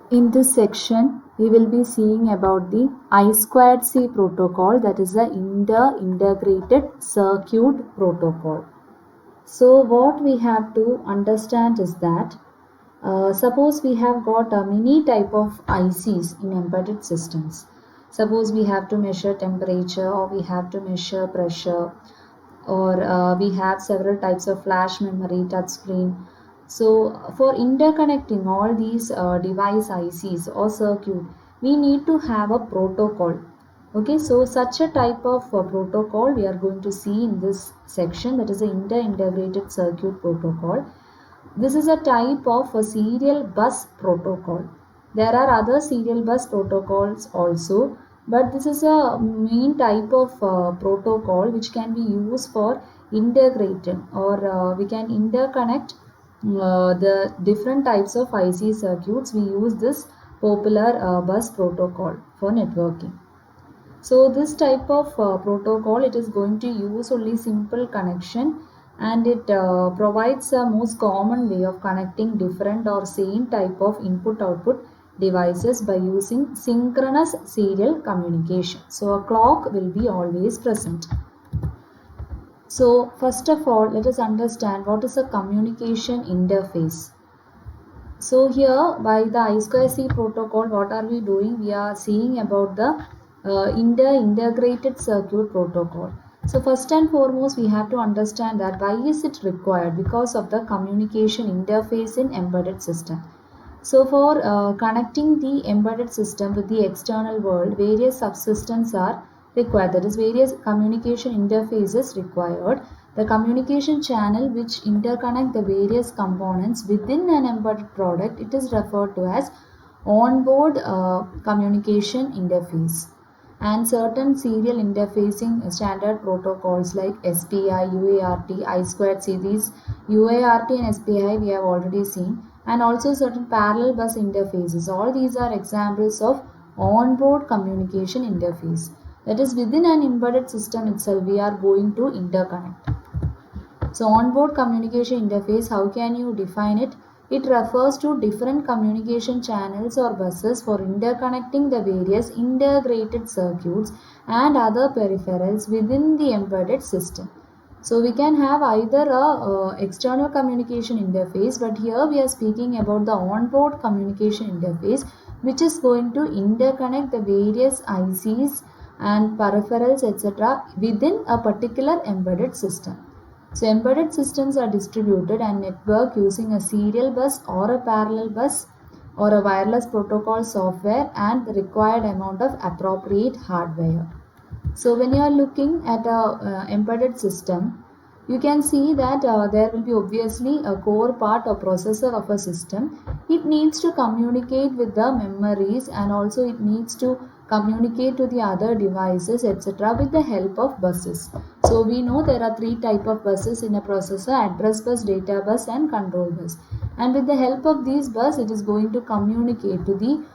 In this section, we will be seeing about the I2C protocol, that is the Inter-Integrated Circuit Protocol. So what we have to understand is that suppose we have got many type of ICs in embedded systems. Suppose we have to measure temperature, or we have to measure pressure, or we have several types of flash memory, touch screen. So for interconnecting all these device ICs or circuit, we need to have a protocol. Okay, so such a type of protocol we are going to see in this section, that is the inter-integrated circuit protocol. This is a type of a serial bus protocol. There are other serial bus protocols also, but this is a main type of protocol which can be used for integrating, or we can interconnect the different types of IC circuits. We use this popular bus protocol for networking. So this type of protocol, it is going to use only simple connection, and it provides a most common way of connecting different or same type of input output devices by using synchronous serial communication. So a clock will be always present. So first of all, let us understand what is a communication interface. So here by the I2C protocol, what are we doing? We are seeing about the integrated circuit protocol. So first and foremost, we have to understand that why is it required? Because of the communication interface in embedded system. So for connecting the embedded system with the external world, various subsystems are required. That is, various communication interfaces required. The communication channel which interconnect the various components within an embedded product, it is referred to as onboard communication interface. And certain serial interfacing standard protocols like SPI, UART, I2C. These UART and SPI we have already seen, and also certain parallel bus interfaces. All these are examples of onboard communication interface. That is, within an embedded system itself we are going to interconnect. So onboard communication interface, how can you define it? It refers to different communication channels or buses for interconnecting the various integrated circuits and other peripherals within the embedded system. So we can have either a external communication interface, but here we are speaking about the onboard communication interface, which is going to interconnect the various ICs and peripherals, etc. within a particular embedded system. So embedded systems are distributed and networked using a serial bus or a parallel bus or a wireless protocol software and the required amount of appropriate hardware. So when you are looking at a embedded system, you can see that there will be obviously a core part or processor of a system. It needs to communicate with the memories, and also it needs to communicate to the other devices, etc. with the help of buses. So we know there are three types of buses in a processor: address bus, data bus, and control bus. And with the help of these buses, it is going to communicate to the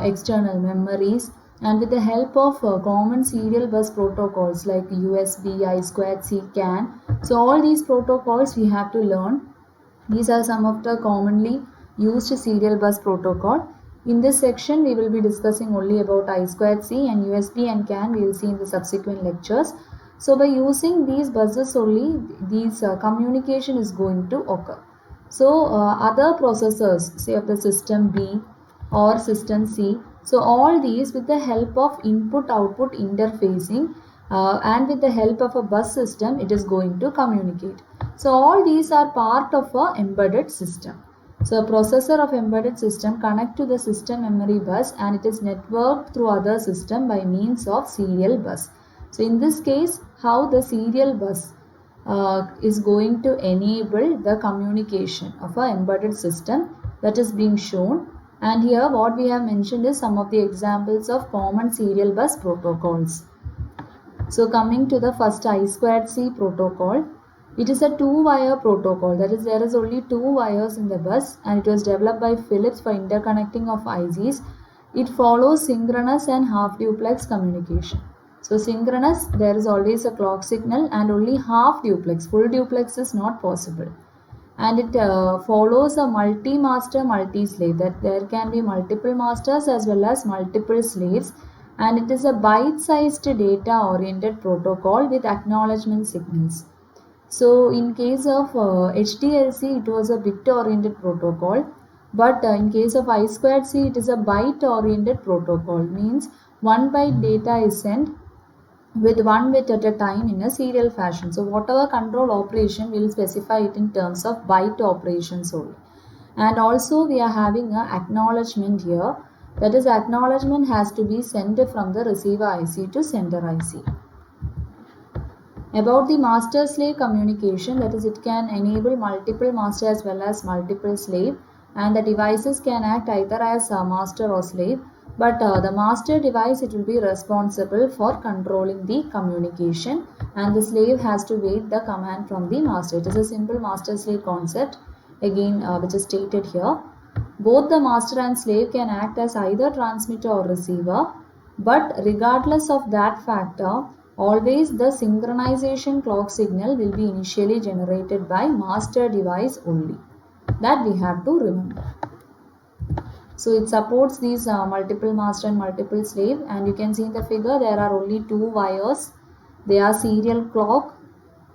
external memories, and with the help of common serial bus protocols like USB, I2C, CAN. So all these protocols we have to learn. These are some of the commonly used serial bus protocol. In this section we will be discussing only about I2C, and USB and CAN we will see in the subsequent lectures. So by using these buses only, these communication is going to occur. So other processors, say of the system B or system C, so all these with the help of input-output interfacing and with the help of a bus system, it is going to communicate. So all these are part of a embedded system. So a processor of embedded system connect to the system memory bus, and it is networked through other system by means of serial bus. So in this case, how the serial bus is going to enable the communication of an embedded system, that is being shown. And here what we have mentioned is some of the examples of common serial bus protocols. So coming to the first I2C protocol, it is a two-wire protocol. That is, there is only two wires in the bus, and it was developed by Philips for interconnecting of ICs. It follows synchronous and half duplex communication. So synchronous, there is always a clock signal, and only half duplex, full duplex is not possible. and it follows a multi-master multi-slave, that there can be multiple masters as well as multiple slaves, and it is a bite-sized data oriented protocol with acknowledgement signals. So in case of HDLC, it was a bit oriented protocol, but in case of I2C, it is a byte oriented protocol, means one byte data is sent with one bit at a time in a serial fashion. So whatever control operation, we will specify it in terms of byte operations only. And also we are having a acknowledgement here, that is acknowledgement has to be sent from the receiver IC to sender IC. About the master-slave communication, that is, it can enable multiple master as well as multiple slave, and the devices can act either as a master or slave, but the master device, it will be responsible for controlling the communication, and the slave has to wait the command from the master. It is a simple master-slave concept, again which is stated here. Both the master and slave can act as either transmitter or receiver, but regardless of that factor, always the synchronization clock signal will be initially generated by master device only. That we have to remember. So it supports these multiple master and multiple slave, and you can see in the figure there are only two wires. They are serial clock,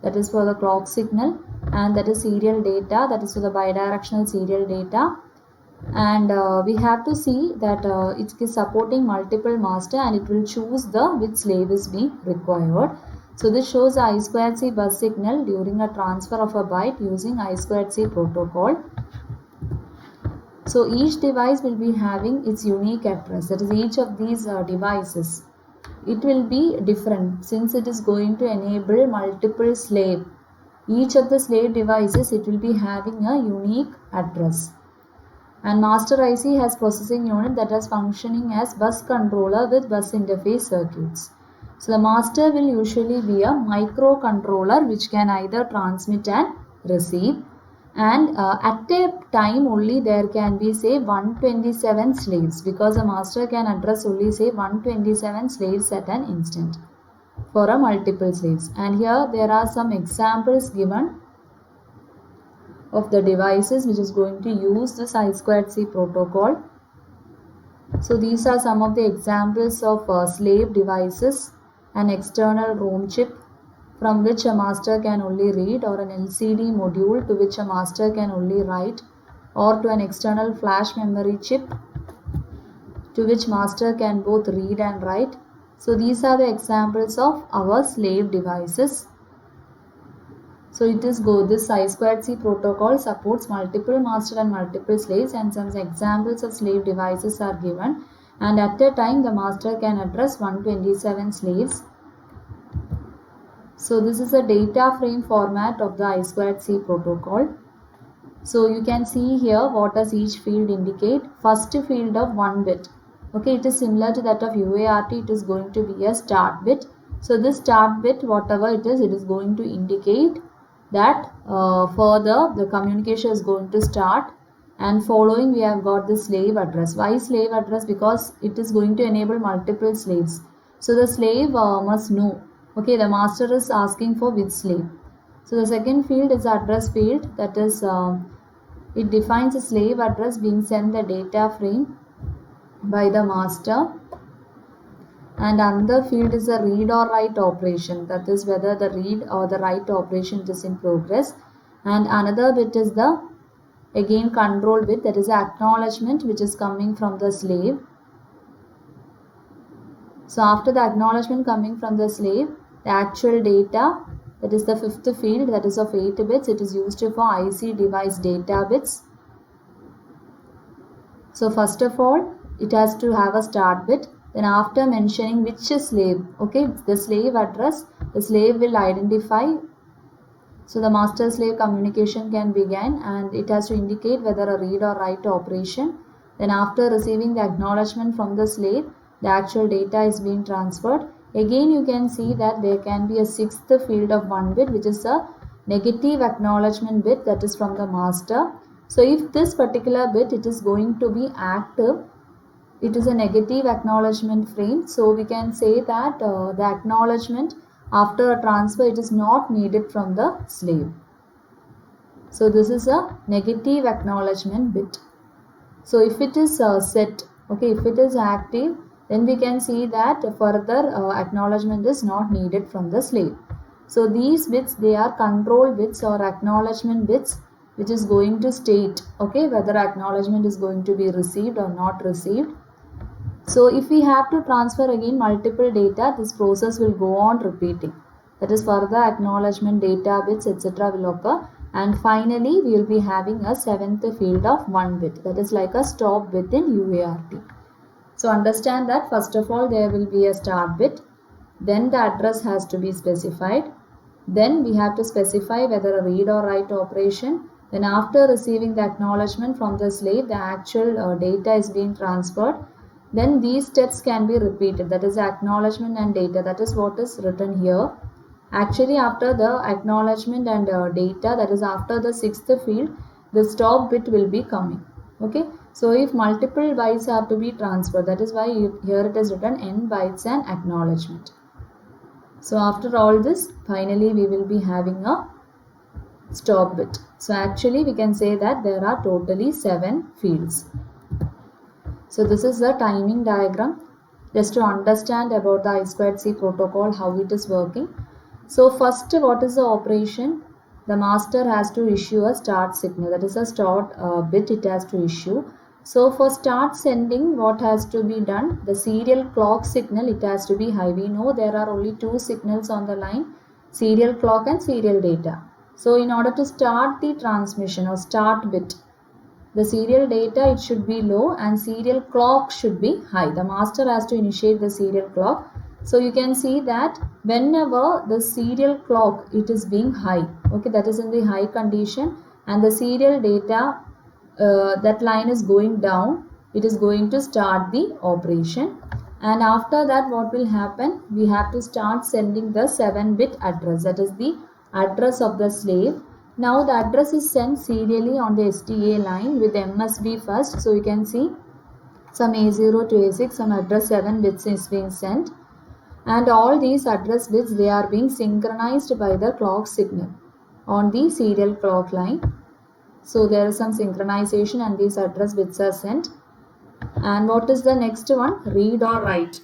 that is for the clock signal, and that is serial data, that is for the bidirectional serial data. And we have to see that it is supporting multiple master, and it will choose the which slave is being required. So this shows I2C bus signal during a transfer of a byte using I2C protocol. So each device will be having its unique address, that is each of these devices, it will be different since it is going to enable multiple slave. Each of the slave devices, it will be having a unique address. And master IC has processing unit that is functioning as bus controller with bus interface circuits. So the master will usually be a microcontroller which can either transmit and receive, and at a time only there can be say 127 slaves, because a master can address only say 127 slaves at an instant for a multiple slaves. And here there are some examples given of the devices which is going to use this I2C protocol. So these are some of the examples of slave devices: an external ROM chip from which a master can only read, or an LCD module to which a master can only write, or to an external flash memory chip to which master can both read and write. So these are the examples of our slave devices. So this I2C protocol supports multiple master and multiple slaves, and some examples of slave devices are given, and at a time the master can address 127 slaves. So this is a data frame format of the I2C protocol. So you can see here what does each field indicate. First field of 1 bit. Okay, it is similar to that of UART. It is going to be a start bit. So this start bit, whatever it is going to indicate that further the communication is going to start, and following we have got the slave address. Why slave address? Because it is going to enable multiple slaves. So the slave must know, okay, the master is asking for which slave. So the second field is address field, that is it defines a slave address being sent the data frame by the master. And another field is a read or write operation, that is whether the read or the write operation is in progress. And another bit is the again control bit, that is acknowledgement which is coming from the slave. So after the acknowledgement coming from the slave, the actual data, that is the fifth field, that is of 8 bits, it is used for IC device data bits. So first of all, it has to have a start bit. Then after mentioning which slave, okay, the slave address, the slave will identify. So the master slave communication can begin, and it has to indicate whether a read or write operation. Then after receiving the acknowledgement from the slave, the actual data is being transferred. Again you can see that there can be a sixth field of 1 bit, which is a negative acknowledgement bit, that is from the master. So if this particular bit, it is going to be active, it is a negative acknowledgement frame, so we can say that the acknowledgement after a transfer, it is not needed from the slave. So this is a negative acknowledgement bit. So if it is set, okay, if it is active, then we can see that further acknowledgement is not needed from the slave. So these bits, they are control bits or acknowledgement bits, which is going to state, okay, whether acknowledgement is going to be received or not received. So if we have to transfer again multiple data, this process will go on repeating. That is, further acknowledgement data bits, etc. will occur. And finally, we will be having a seventh field of 1 bit. That is like a stop bit in UART. So understand that first of all, there will be a start bit. Then the address has to be specified. Then we have to specify whether a read or write operation. Then after receiving the acknowledgement from the slave, the actual data is being transferred. Then these steps can be repeated. That is acknowledgement and data. That is what is written here. Actually, after the acknowledgement and data, that is after the sixth field, the stop bit will be coming. Okay. So if multiple bytes are to be transferred, that is why here it is written n bytes and acknowledgement. So after all this, finally we will be having a stop bit. So actually we can say that there are totally 7 fields. So this is the timing diagram, just to understand about the I2C protocol, how it is working. So first, what is the operation? The master has to issue a start signal, that is a start bit it has to issue. So for start sending, what has to be done? The serial clock signal, it has to be high. We know there are only 2 signals on the line, serial clock and serial data. So in order to start the transmission or start bit, the serial data, it should be low and serial clock should be high. The master has to initiate the serial clock. So you can see that whenever the serial clock, it is being high, okay, that is in the high condition, and the serial data, that line is going down, it is going to start the operation. And after that, what will happen? We have to start sending the 7-bit address, that is the address of the slave. Now the address is sent serially on the STA line with MSB first. So you can see some A0 to A6, some address 7 bits is being sent. And all these address bits, they are being synchronized by the clock signal on the serial clock line. So there is some synchronization and these address bits are sent. And what is the next one? Read or write.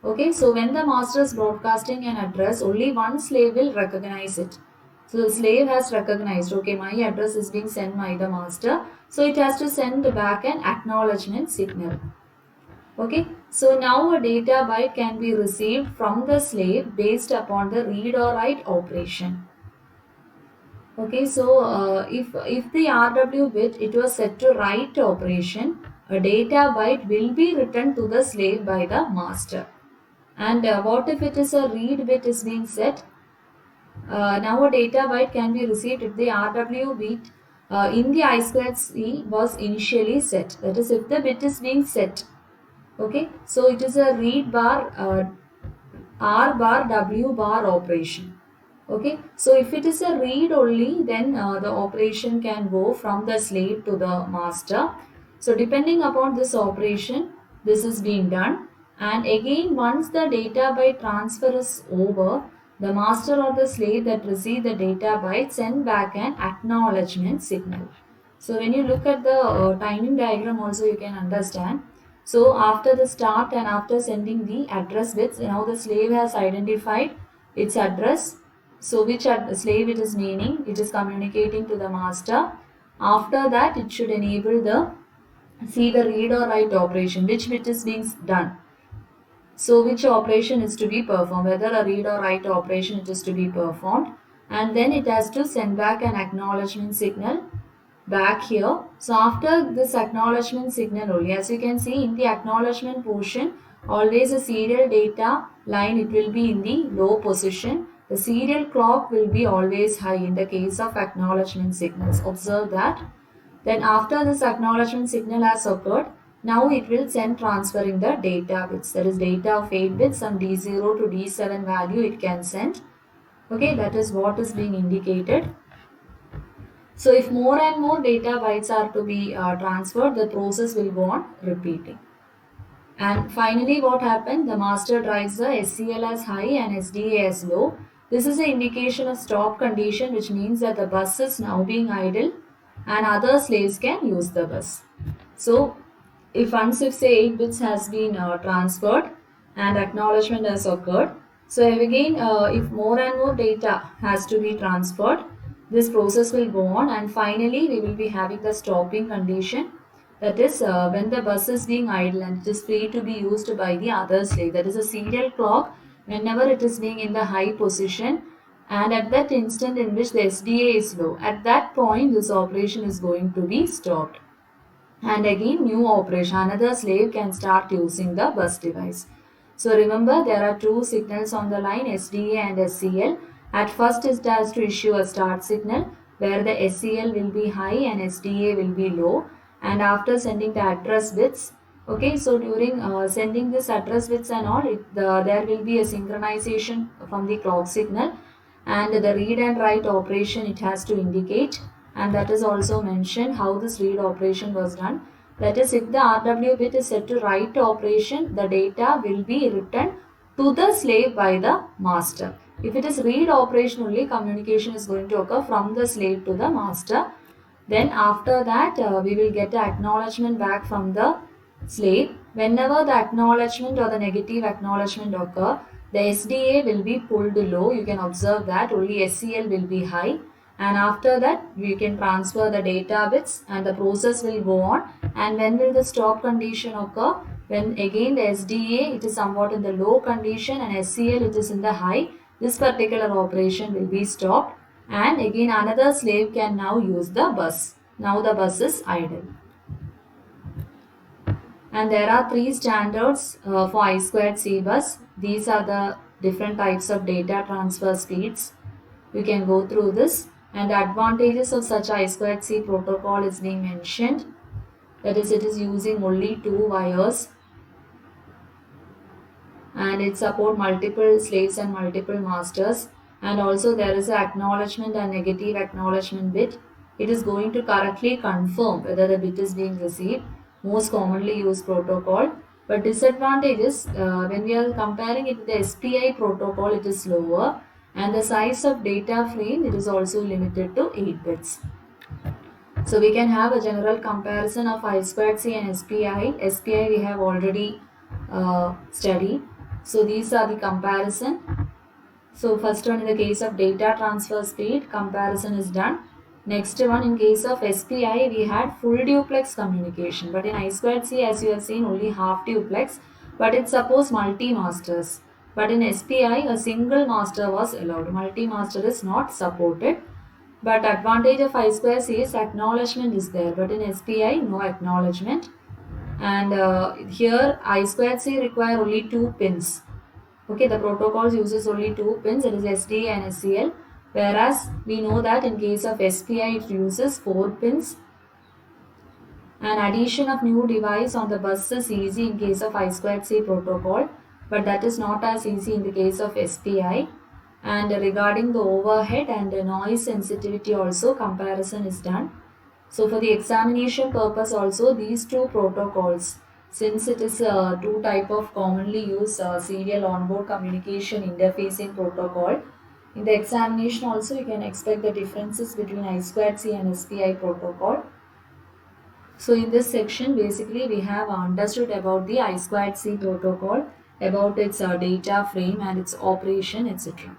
Okay, so when the master is broadcasting an address, only one slave will recognize it. So the slave has recognized, okay, my address is being sent by the master. So it has to send back an acknowledgement signal. Okay, so now a data byte can be received from the slave based upon the read or write operation. Okay, so if the RW bit, it was set to write operation, a data byte will be written to the slave by the master. And what if it is a read bit is being set? Now a data byte can be received if the RW bit in the I2C was initially set. That is, if the bit is being set. Okay, so it is a read bar R bar W bar operation. Okay, so if it is a read only, then the operation can go from the slave to the master. So depending upon this operation, this is being done. And again, once the data byte transfer is over, the master or the slave that receive the data byte send back an acknowledgement signal. So when you look at the timing diagram also, you can understand. So after the start and after sending the address bits, now the slave has identified its address. So which slave it is meaning, it is communicating to the master. After that, it should enable the read or write operation, which bit is being done. So which operation is to be performed, whether a read or write operation it is to be performed, and then it has to send back an acknowledgement signal back here. So after this acknowledgement signal only, as you can see in the acknowledgement portion, always a serial data line, it will be in the low position. The serial clock will be always high in the case of acknowledgement signals. Observe that. Then after this acknowledgement signal has occurred, now it will send transferring the data bits. That is data of 8 bits, some D0 to D7 value it can send. Okay, that is what is being indicated. So if more and more data bytes are to be transferred, the process will go on repeating. And finally what happened? The master drives the SCL as high and SDA as low. This is an indication of stop condition, which means that the bus is now being idle and other slaves can use the bus. So if say 8 bits has been transferred and acknowledgement has occurred, so again if more and more data has to be transferred, this process will go on, and finally we will be having the stopping condition, that is when the bus is being idle and it is free to be used by the other slave. That is a serial clock whenever it is being in the high position, and at that instant in which the SDA is low, at that point this operation is going to be stopped. And again new operation, another slave can start using the bus device. So remember, there are two signals on the line, SDA and SCL. At first it has to issue a start signal where the SCL will be high and SDA will be low, and after sending the address bits, okay, so during sending this address bits and all, there will be a synchronization from the clock signal, and the read and write operation it has to indicate, and that is also mentioned how this read operation was done. That is, if the RW bit is set to write operation, the data will be written to the slave by the master. If it is read operation only, communication is going to occur from the slave to the master. Then after that we will get the acknowledgement back from the slave. Whenever the acknowledgement or the negative acknowledgement occur, the SDA will be pulled low. You can observe that only SCL will be high, and after that we can transfer the data bits and the process will go on. And when will the stop condition occur? When again the SDA it is somewhat in the low condition and SCL it is in the high, this particular operation will be stopped, and again another slave can now use the bus. Now the bus is idle. And there are three standards for I2C bus. These are the different types of data transfer speeds. You can go through this, and the advantages of such I2C protocol is being mentioned. That is, it is using only 2 wires, and it supports multiple slaves and multiple masters, and also there is an acknowledgement and negative acknowledgement bit. It is going to correctly confirm whether the bit is being received. Most commonly used protocol. But disadvantages, when we are comparing it with the SPI protocol, it is slower, and the size of data frame it is also limited to 8 bits. So we can have a general comparison of I2C and SPI. SPI we have already studied. So these are the comparison. So first one, in the case of data transfer speed, comparison is done. Next one, in case of SPI, we had full duplex communication, but in I2C, as you have seen, only half duplex, but it supposed multi-masters. But in SPI, a single master was allowed. Multi-master is not supported. But advantage of I2C is acknowledgement is there, but in SPI, no acknowledgement. And here I2C require only 2 pins. Okay, the protocols uses only 2 pins, it is SDA and SCL. Whereas we know that in case of SPI it uses 4 pins. And addition of new device on the bus is easy in case of I2C protocol, but that is not as easy in the case of SPI. And regarding the overhead and the noise sensitivity also, comparison is done. So for the examination purpose also, these two protocols, since it is two type of commonly used serial onboard communication interfacing protocol, in the examination also you can expect the differences between I2C and SPI protocol. So in this section basically we have understood about the I2C protocol, about its data frame and its operation, etc.